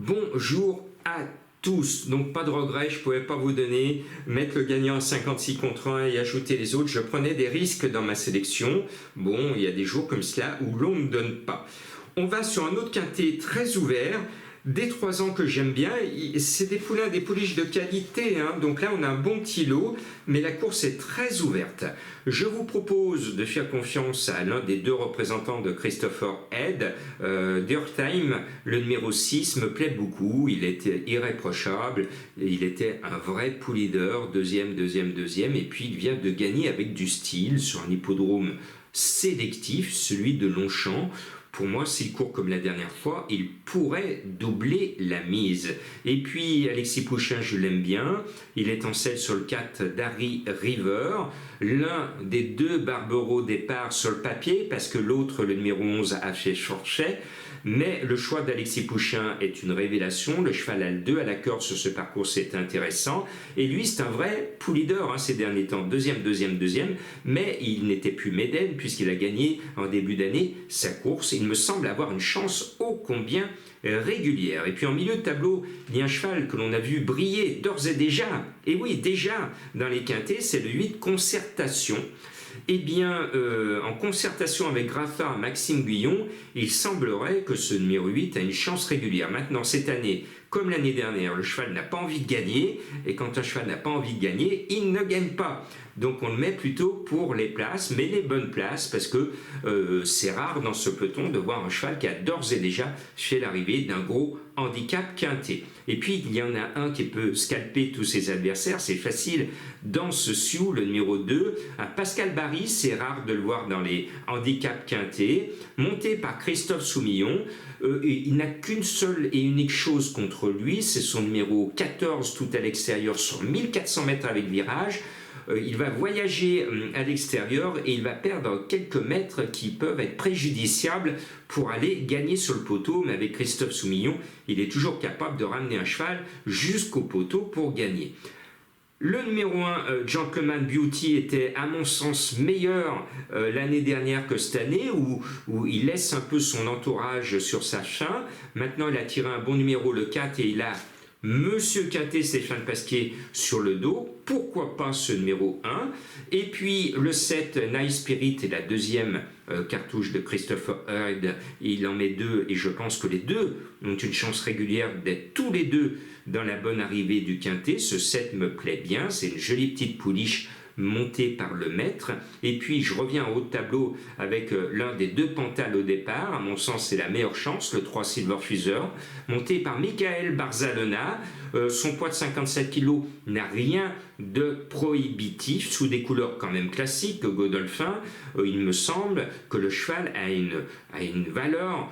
Bonjour à tous. Donc pas de regret, je ne pouvais pas vous donner, mettre le gagnant à 56 contre 1 et ajouter les autres. Je prenais des risques dans ma sélection. Bon, il y a des jours comme cela où l'on ne donne pas. On va sur un autre quintet très ouvert. Des 3 ans que j'aime bien, c'est des poulains, des pouliches de qualité, hein. Donc là on a un bon petit lot, mais la course est très ouverte. Je vous propose de faire confiance à l'un des 2 représentants de Christopher Head, Time. Le numéro 6 me plaît beaucoup, il était irréprochable, il était un vrai pool leader, deuxième, et puis il vient de gagner avec du style sur un hippodrome sélectif, celui de Longchamp. Pour moi, s'il court comme la dernière fois, il pourrait doubler la mise. Et puis, Alexis Pouchin, je l'aime bien. Il est en selle sur le 4 d'Harry River. L'un des 2 Barbero départ sur le papier, parce que l'autre, le numéro 11, a fait Chorchet. Mais le choix d'Alexis Pouchin est une révélation. Le cheval a le 2 à la corde sur ce parcours, c'est intéressant. Et lui, c'est un vrai pool leader hein, ces derniers temps. Deuxième. Mais il n'était plus Médène, puisqu'il a gagné en début d'année sa course. Il me semble avoir une chance ô combien régulière. Et puis en milieu de tableau, il y a un cheval que l'on a vu briller d'ores et déjà. Et oui, déjà dans les quintets, c'est le 8 Concertation. Eh bien, en concertation avec Graffard, Maxime Guyon, il semblerait que ce numéro 8 a une chance régulière. Maintenant, cette année, comme l'année dernière, le cheval n'a pas envie de gagner, et quand un cheval n'a pas envie de gagner, il ne gagne pas. Donc on le met plutôt pour les places, mais les bonnes places, parce que c'est rare dans ce peloton de voir un cheval qui a d'ores et déjà fait l'arrivée d'un gros handicap quinté. Et puis il y en a un qui peut scalper tous ses adversaires, c'est facile, dans ce Sioux, le numéro 2, un Pascal Barry, c'est rare de le voir dans les handicaps quintés, monté par Christophe Soumillon. Il n'a qu'une seule et unique chose contre lui, c'est son numéro 14 tout à l'extérieur sur 1400 mètres avec virage. Il va voyager à l'extérieur et il va perdre quelques mètres qui peuvent être préjudiciables pour aller gagner sur le poteau. Mais avec Christophe Soumillon, il est toujours capable de ramener un cheval jusqu'au poteau pour gagner. Le numéro 1, Gentleman Beauty, était à mon sens meilleur l'année dernière que cette année, où il laisse un peu son entourage sur sa fin. Maintenant, il a tiré un bon numéro, le 4, et il a Monsieur Quintet, Stéphane Pasquier sur le dos. Pourquoi pas ce numéro 1? Et puis le 7, Nice Spirit, est la deuxième cartouche de Christopher Head. Il en met 2 et je pense que les 2 ont une chance régulière d'être tous les 2 dans la bonne arrivée du Quintet. Ce 7 me plaît bien, c'est une jolie petite pouliche montée par le maître. Et puis je reviens en haut de tableau avec l'un des 2 Pantales au départ. À mon sens, c'est la meilleure chance, le 3 Silver Feather, monté par Michael Barzalona. Son poids de 57 kg n'a rien de prohibitif, sous des couleurs quand même classiques, Godolphin. Il me semble que le cheval a une valeur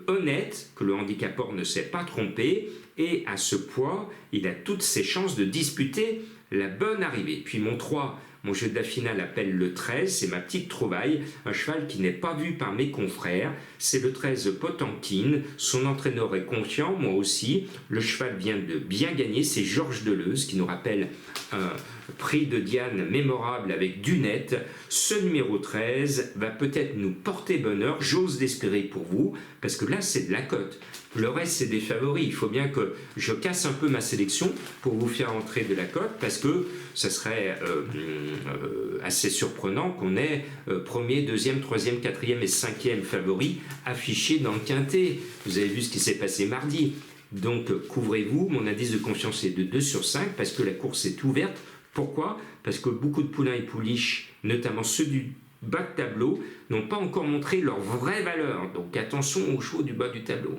honnête, que le handicapeur ne s'est pas trompé, et à ce poids, il a toutes ses chances de disputer la bonne arrivée. Puis mon 3, mon jeu de la finale appelle le 13, c'est ma petite trouvaille, un cheval qui n'est pas vu par mes confrères, c'est le 13 Potemkin, son entraîneur est confiant, moi aussi, le cheval vient de bien gagner, c'est Georges Deleuze qui nous rappelle un prix de Diane mémorable avec Dunette. Ce numéro 13 va peut-être nous porter bonheur, j'ose l'espérer pour vous, parce que là c'est de la cote. Le reste c'est des favoris, il faut bien que je casse un peu ma sélection pour vous faire entrer de la cote, parce que ça serait assez surprenant qu'on ait premier, deuxième, troisième, quatrième et cinquième favoris affichés dans le quintet. Vous avez vu ce qui s'est passé mardi. Donc couvrez-vous, mon indice de confiance est de 2 sur 5 parce que la course est ouverte. Pourquoi? Parce que beaucoup de poulains et pouliches, notamment ceux du bas de tableau, n'ont pas encore montré leur vraie valeur. Donc attention aux chevaux du bas du tableau.